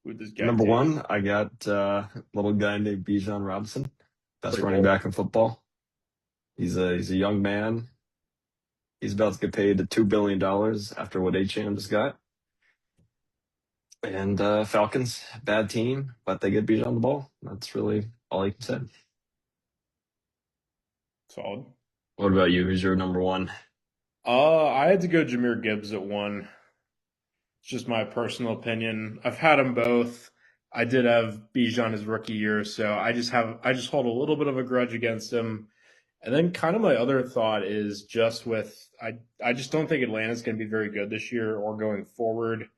who this guy Number takes. one, I got a little guy named Bijan Robinson, best Pretty running cool. back in football. He's a young man. He's about to get paid $2 billion after what Achane just got. And Falcons, bad team, but they get beat on the ball. That's really all I can say. Solid. What about you? Who's your number one? I had to go Jameer Gibbs at one. It's just my personal opinion. I've had them both. I did have Bijan his rookie year, so I just hold a little bit of a grudge against him. And then kind of my other thought is just with I just don't think Atlanta's going to be very good this year or going forward.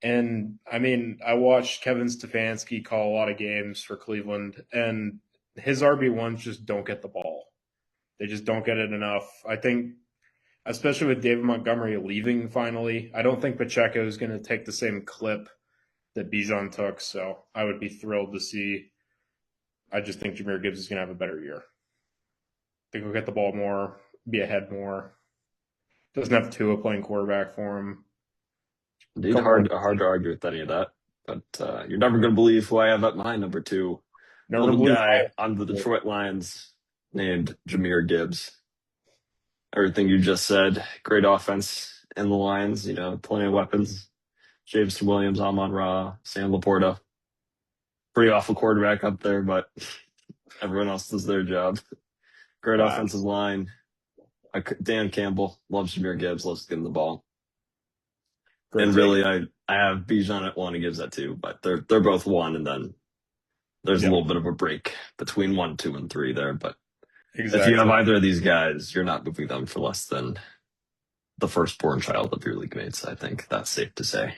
And I mean, I watched Kevin Stefanski call a lot of games for Cleveland, and his RB1s just don't get the ball. They just don't get it enough. I think, especially with David Montgomery leaving finally, I don't think Pacheco is going to take the same clip that Bijan took. So I would be thrilled to see. I just think Jameer Gibbs is going to have a better year. I think he'll get the ball more, be ahead more. Doesn't have Tua playing quarterback for him. Indeed, hard to argue with any of that. But you're never going to believe who I have at my number two. Never Little believe guy on the Detroit Lions named Jameer Gibbs. Everything you just said, great offense in the Lions, plenty of weapons. Jameson Williams, Amon-Ra, Sam Laporta. Pretty awful quarterback up there, but everyone else does their job. Great offensive line. Dan Campbell loves Jameer Gibbs, loves getting the ball. Great and take. really, I have Bijan at one and Gibbs at two, but they're both one, and then there's a little bit of a break between 1, 2, and 3 there. But if you have either of these guys, you're not moving them for less than the firstborn child of your league mates. I think that's safe to say.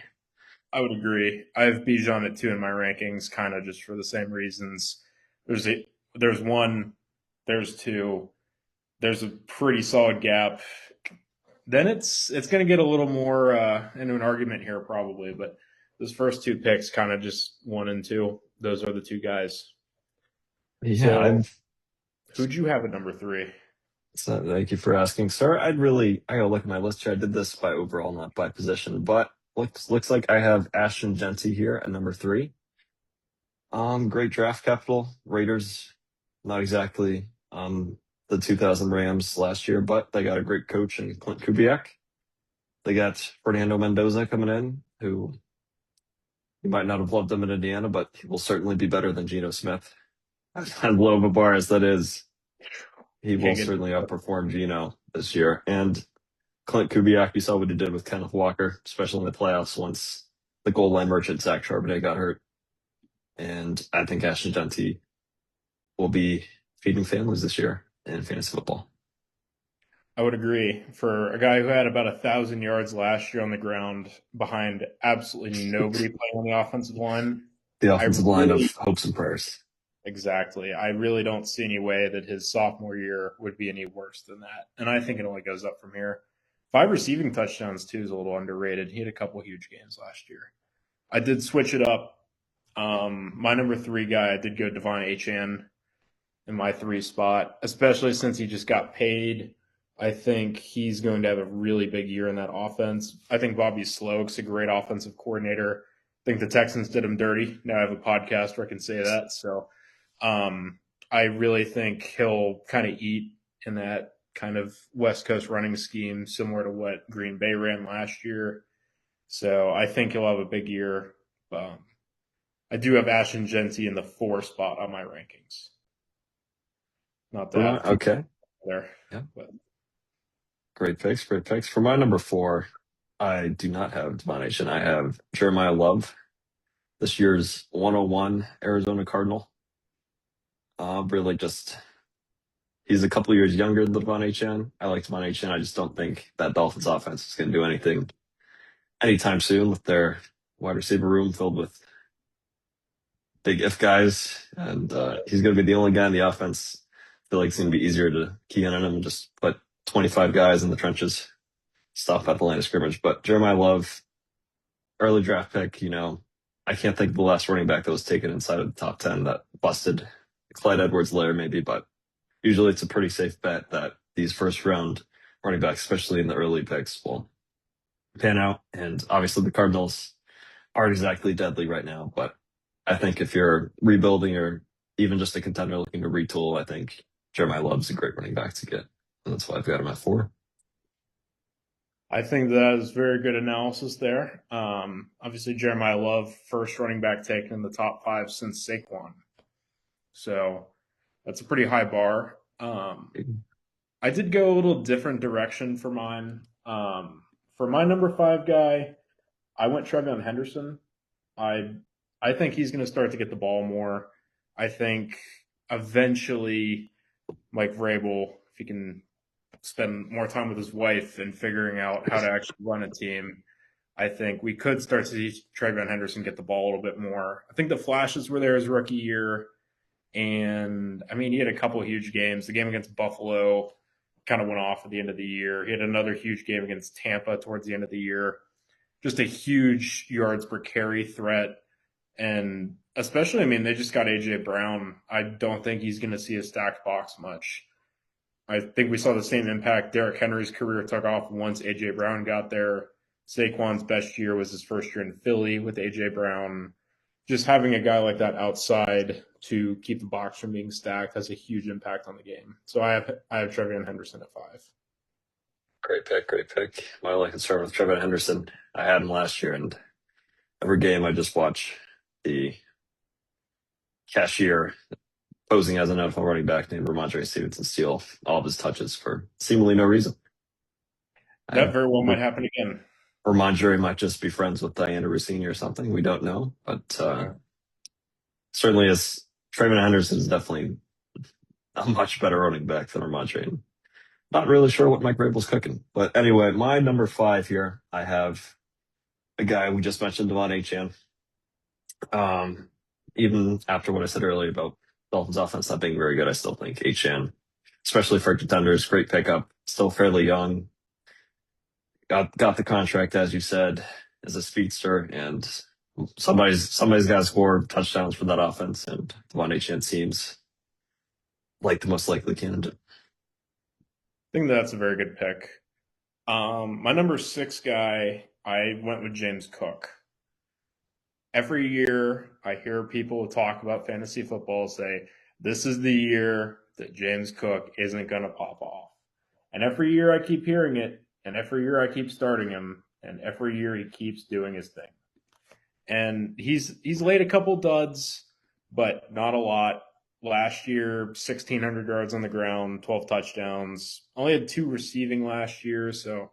I would agree. I have Bijan at 2 in my rankings, kind of just for the same reasons. There's 1, there's 2, there's a pretty solid gap. Then it's going to get a little more into an argument here probably, but those first 2 picks, kind of just 1 and 2. Those are the 2 guys. Yeah, who'd you have at number 3? Thank you for asking, sir. I gotta look at my list here. I did this by overall, not by position, but looks like I have Ashton Genty here at number 3. Great draft capital. Raiders, not exactly the 2000 Rams last year, but they got a great coach in Clint Kubiak. They got Fernando Mendoza coming in, who you might not have loved him in Indiana, but he will certainly be better than Geno Smith. As low of a bar as that is, he will certainly outperform Geno this year. And Clint Kubiak, you saw what he did with Kenneth Walker, especially in the playoffs once the goal line merchant Zach Charbonnet got hurt. And I think Ashton Genty will be feeding families this year in fantasy football. I would agree. For a guy who had about 1,000 yards last year on the ground behind absolutely nobody playing on the offensive line. The offensive line of hopes and prayers. Exactly. I really don't see any way that his sophomore year would be any worse than that. And I think it only goes up from here. 5 receiving touchdowns, too, is a little underrated. He had a couple huge games last year. I did switch it up. My number 3 guy, I did go Devon Achane in my 3 spot, especially since he just got paid. I think he's going to have a really big year in that offense. I think Bobby Sloak's a great offensive coordinator. I think the Texans did him dirty. Now I have a podcast where I can say that. So I really think he'll kind of eat in that kind of West Coast running scheme, similar to what Green Bay ran last year. So I think he'll have a big year. I do have Ashton Genty in the 4 spot on my rankings. Not that. Okay. There. Yeah. But. Great picks. For my number 4, I do not have Devon Achane. I have Jeremiah Love, this year's 101 Arizona Cardinal. Really just, he's a couple years younger than Devon Achane. I like Devon Achane. I just don't think that Dolphins offense is going to do anything anytime soon with their wide receiver room filled with big if guys. And he's going to be the only guy in the offense. I feel like it's going to be easier to key in on him and just put 25 guys in the trenches, stop at the line of scrimmage. But Jeremiah Love, early draft pick, I can't think of the last running back that was taken inside of the top 10 that busted. Clyde Edwards-Helaire maybe, but usually it's a pretty safe bet that these first-round running backs, especially in the early picks, will pan out. And obviously the Cardinals aren't exactly deadly right now. But I think if you're rebuilding or even just a contender looking to retool, I think Jeremiah Love's a great running back to get. And that's why I've got him at 4. I think that is very good analysis there. Obviously, Jeremiah Love, first running back taken in the top 5 since Saquon. So that's a pretty high bar. I did go a little different direction for mine. For my number 5 guy, I went Trevion Henderson. I I think he's going to start to get the ball more. I think eventually Mike Vrabel, if he can spend more time with his wife and figuring out how to actually run a team, I think we could start to see Trevion Henderson get the ball a little bit more. I think the flashes were there his rookie year. And I mean, he had a couple of huge games. The game against Buffalo kind of went off at the end of the year. He had another huge game against Tampa towards the end of the year. Just a huge yards per carry threat. And especially, I mean, they just got A.J. Brown. I don't think he's going to see a stacked box much. I think we saw the same impact. Derrick Henry's career took off once A.J. Brown got there. Saquon's best year was his first year in Philly with A.J. Brown. Just having a guy like that outside to keep the box from being stacked has a huge impact on the game. So I have Trevion Henderson at 5. Great pick, great pick. My only concern with Trevion Henderson, I had him last year, and every game I just watch the cashier posing as an NFL running back named Ramondre Stevenson steal all of his touches for seemingly no reason. That very well might happen again. Ramondre might just be friends with Diana Rossini or something. We don't know. But certainly Trevion Henderson is definitely a much better running back than Ramondre. Not really sure what Mike Vrabel's cooking. But anyway, my number 5 here, I have a guy we just mentioned, Devon Achane. Even after what I said earlier about Dolphins offense not being very good, I still think Achane, especially for contenders, great pickup. Still fairly young. Got the contract, as you said, as a speedster, and somebody's got to score touchdowns for that offense, and Devon Achane seems like the most likely candidate. I think that's a very good pick. My number 6 guy, I went with James Cook. Every year I hear people talk about fantasy football say, this is the year that James Cook isn't going to pop off. And every year I keep hearing it, and every year I keep starting him, and every year he keeps doing his thing. And he's laid a couple duds, but not a lot. Last year, 1,600 yards on the ground, 12 touchdowns. Only had 2 receiving last year, so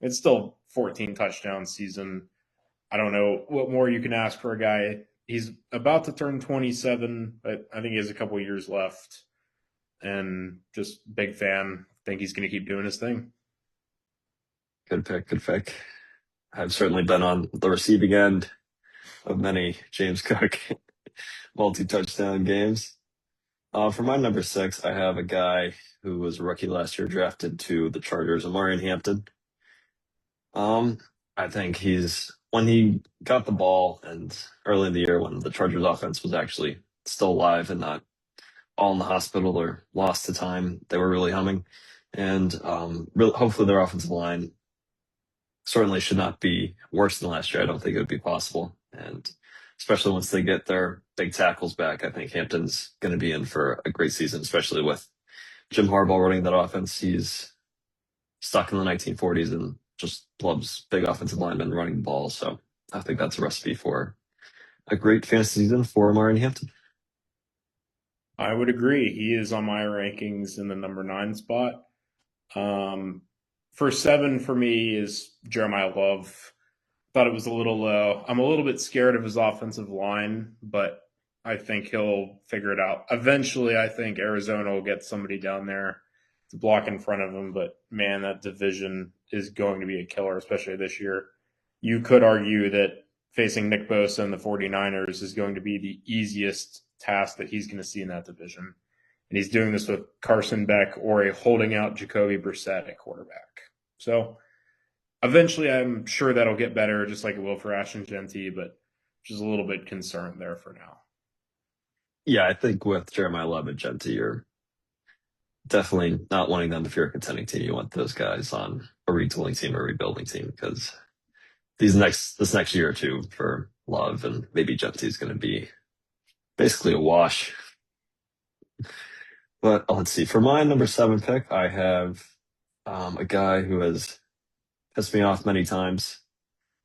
it's still 14 touchdown season. I don't know what more you can ask for a guy. He's about to turn 27, but I think he has a couple years left. And just big fan. Think he's going to keep doing his thing. Good pick, good pick. I've certainly been on the receiving end of many James Cook multi-touchdown games. For my number 6, I have a guy who was a rookie last year, drafted to the Chargers, Omarion Hampton. I think when he got the ball and early in the year when the Chargers offense was actually still alive and not all in the hospital or lost to time, they were really humming. And hopefully their offensive line certainly should not be worse than last year. I don't think it would be possible. And especially once they get their big tackles back, I think Hampton's going to be in for a great season, especially with Jim Harbaugh running that offense. He's stuck in the 1940s and just loves big offensive linemen running the ball. So I think that's a recipe for a great fantasy season for Omarion Hampton. I would agree. He is on my rankings in the number 9 spot. For 7 for me is Jeremiah Love. Thought it was a little low. I'm a little bit scared of his offensive line, but I think he'll figure it out. Eventually, I think Arizona will get somebody down there to block in front of him, but man, that division is going to be a killer, especially this year. You could argue that facing Nick Bosa and the 49ers is going to be the easiest task that he's going to see in that division. And he's doing this with Carson Beck or a holding out Jacoby Brissett at quarterback. So eventually I'm sure that'll get better, just like it will for Ashton Genty, but just a little bit concerned there for now. Yeah, I think with Jeremiah Love and Genty, you're definitely not wanting them if you're a contending team. You want those guys on a retooling team or rebuilding team because this next year or two for Love, and maybe Gentry is going to be basically a wash. But let's see. For my number 7 pick, I have a guy who has pissed me off many times,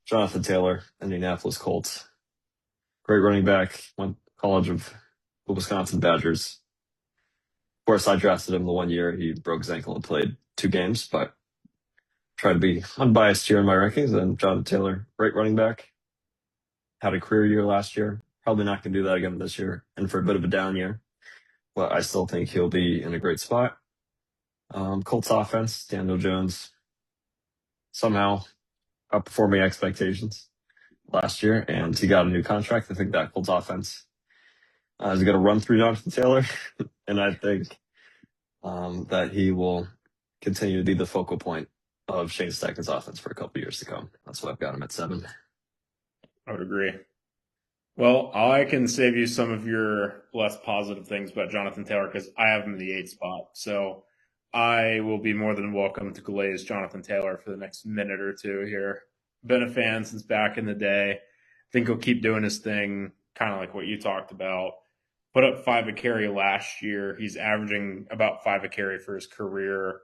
Jonathan Taylor, Indianapolis Colts. Great running back, went college of the Wisconsin Badgers. Of course, I drafted him the one year he broke his ankle and played 2 games, but try to be unbiased here in my rankings. And Jonathan Taylor, great running back, had a career year last year. Probably not going to do that again this year, and for a bit of a down year. But I still think he'll be in a great spot. Colts offense, Daniel Jones, somehow outperforming expectations last year, and he got a new contract. I think that Colts offense is going to run through Jonathan Taylor, and I think that he will continue to be the focal point of Shane Steichen's offense for a couple years to come. That's why I've got him at 7. I would agree. Well, I can save you some of your less positive things about Jonathan Taylor because I have him in the 8th spot. So I will be more than welcome to glaze Jonathan Taylor for the next minute or two here. Been a fan since back in the day. Think he'll keep doing his thing, kind of like what you talked about. Put up 5 a carry last year. He's averaging about 5 a carry for his career.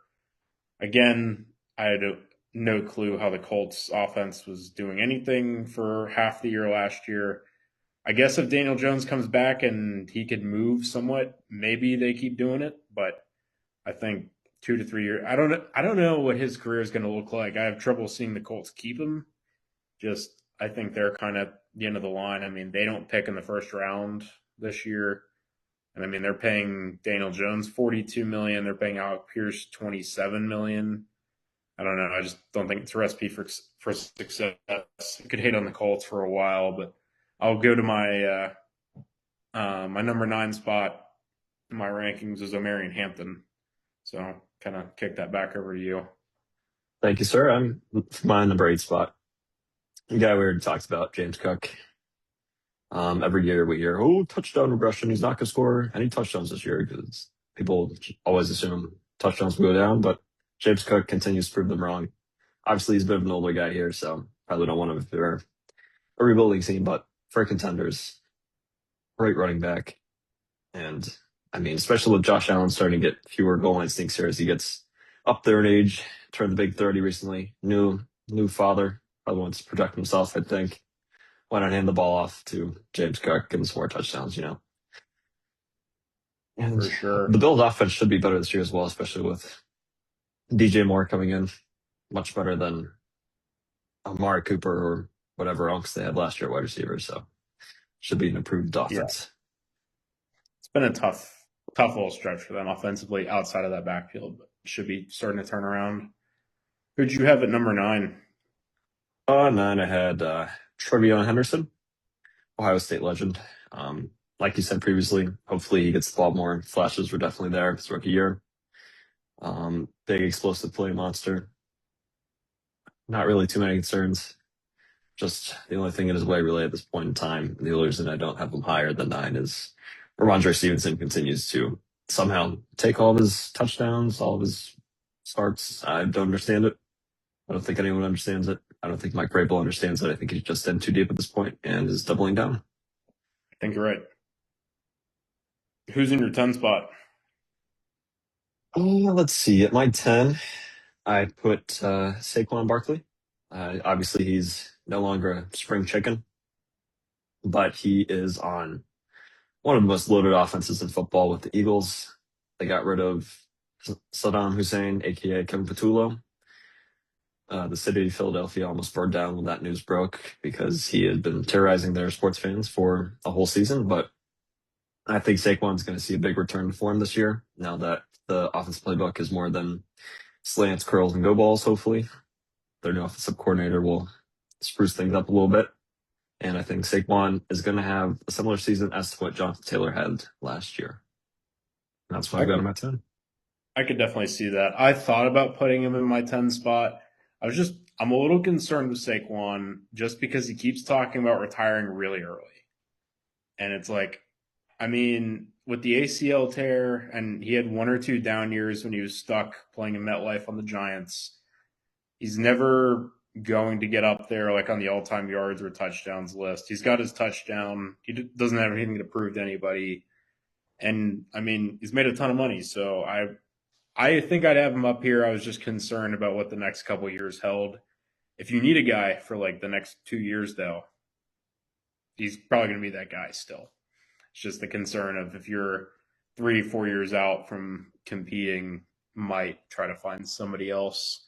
Again, I had no clue how the Colts offense was doing anything for half the year last year. I guess if Daniel Jones comes back and he could move somewhat, maybe they keep doing it. But I think 2 to 3 years. I don't know what his career is going to look like. I have trouble seeing the Colts keep him. Just I think they're kind of the end of the line. I mean, they don't pick in the first round this year, and I mean they're paying Daniel Jones $42 million. They're paying Alec Pierce $27 million. I don't know. I just don't think it's a recipe for success. I could hate on the Colts for a while, but I'll go to my my number 9 spot in my rankings is Omarion Hampton. So kind of kick that back over to you. Thank you, sir. I'm my number 8 spot. The guy we already talked about, James Cook. Every year we hear, oh, touchdown regression. He's not going to score any touchdowns this year because people always assume touchdowns will go down, but James Cook continues to prove them wrong. Obviously, he's a bit of an older guy here, so probably don't want him for a rebuilding team, but for contenders, great running back. And I mean, especially with Josh Allen starting to get fewer goal line stinks here as he gets up there in age, turned the big 30 recently, new father, probably wants to protect himself, I think. Why not hand the ball off to James Cook, give him some more touchdowns, you know? And For sure. the Bills offense should be better this year as well, especially with DJ Moore coming in much better than Amari Cooper or whatever else they had last year at wide receiver. So should be an improved offense. It's been a tough little stretch for them offensively outside of that backfield, but should be starting to turn around. Who'd you have at number 9? 9, I had Trevion Henderson, Ohio State legend. Like you said previously, hopefully he gets the ball more. Flashes were definitely there his rookie year. Big explosive play monster. Not really too many concerns. Just the only thing in his way really at this point in time, the only reason I don't have him higher than 9 is Ramondre Stevenson continues to somehow take all of his touchdowns, all of his starts. I don't understand it. I don't think anyone understands it. I don't think Mike Vrabel understands it. I think he's just in too deep at this point and is doubling down. I think you're right. Who's in your 10 spot? Let's see. At my 10, I put Saquon Barkley. Obviously, he's no longer a spring chicken, but he is on one of the most loaded offenses in football with the Eagles. They got rid of Saddam Hussein, a.k.a. Kevin Patullo. The city of Philadelphia almost burned down when that news broke because he had been terrorizing their sports fans for a whole season. But I think Saquon's going to see a big return to form this year now that the offensive playbook is more than slants, curls, and go balls, hopefully. Their new offensive coordinator will spruce things up a little bit. And I think Saquon is going to have a similar season as to what Jonathan Taylor had last year. And that's why I got him at 10. I could definitely see that. I thought about putting him in my 10 spot. I'm a little concerned with Saquon just because he keeps talking about retiring really early. And it's like, I mean, with the ACL tear, and he had 1 or 2 down years when he was stuck playing in MetLife on the Giants, he's never going to get up there like on the all-time yards or touchdowns list. He's got his touchdown. He doesn't have anything to prove to anybody. And I mean, he's made a ton of money, so I think I'd have him up here. I was just concerned about what the next couple years held. If you need a guy for like the next 2 years, though, he's probably going to be that guy still. It's just the concern of if you're 3-4 years out from competing, might try to find somebody else.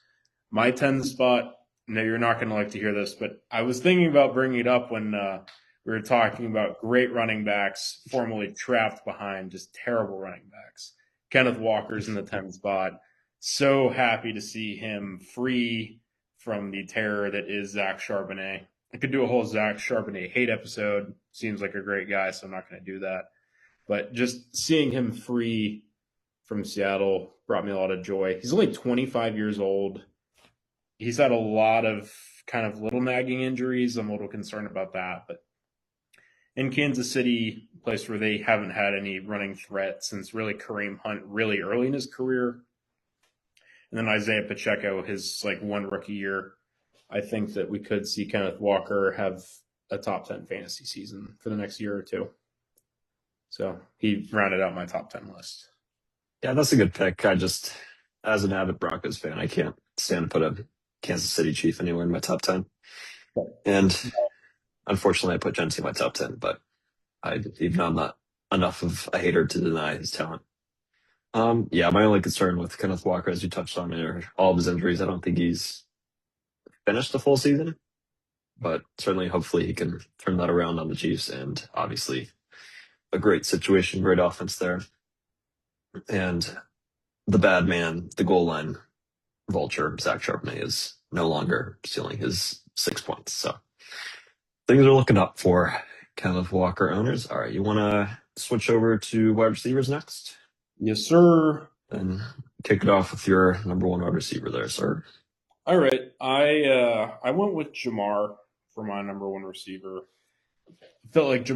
My 10th spot, no, you're not going to like to hear this, but I was thinking about bringing it up when we were talking about great running backs, formerly trapped behind just terrible running backs. Kenneth Walker's in the 10th spot. So happy to see him free from the terror that is Zach Charbonnet. I could do a whole Zach Charbonnet hate episode. Seems like a great guy, so I'm not going to do that. But just seeing him free from Seattle brought me a lot of joy. He's only 25 years old. He's had a lot of kind of little nagging injuries. I'm a little concerned about that. But in Kansas City, a place where they haven't had any running threat since really Kareem Hunt really early in his career. And then Isaiah Pacheco, his like one rookie year. I think that we could see Kenneth Walker have a top 10 fantasy season for the next year or two. So he rounded out my top 10 list. Yeah, that's a good pick. I just, as an avid Broncos fan, I can't stand to put a Kansas City Chief anywhere in my top 10. And unfortunately, I put Gentry in my top 10, but even though I'm not enough of a hater to deny his talent. Yeah, my only concern with Kenneth Walker, as you touched on, are all of his injuries. I don't think he's finished the full season, but certainly, hopefully, he can turn that around on the Chiefs. And obviously, a great situation, great offense there. And the bad man, the goal line vulture, Zach Charbonnet, is no longer stealing his 6 points. So things are looking up for Kenneth Walker owners. All right, you want to switch over to wide receivers next? Yes, sir. And kick it off with your number one wide receiver there, sir. All right. I went with Jamar for my number one receiver. I felt like Jamar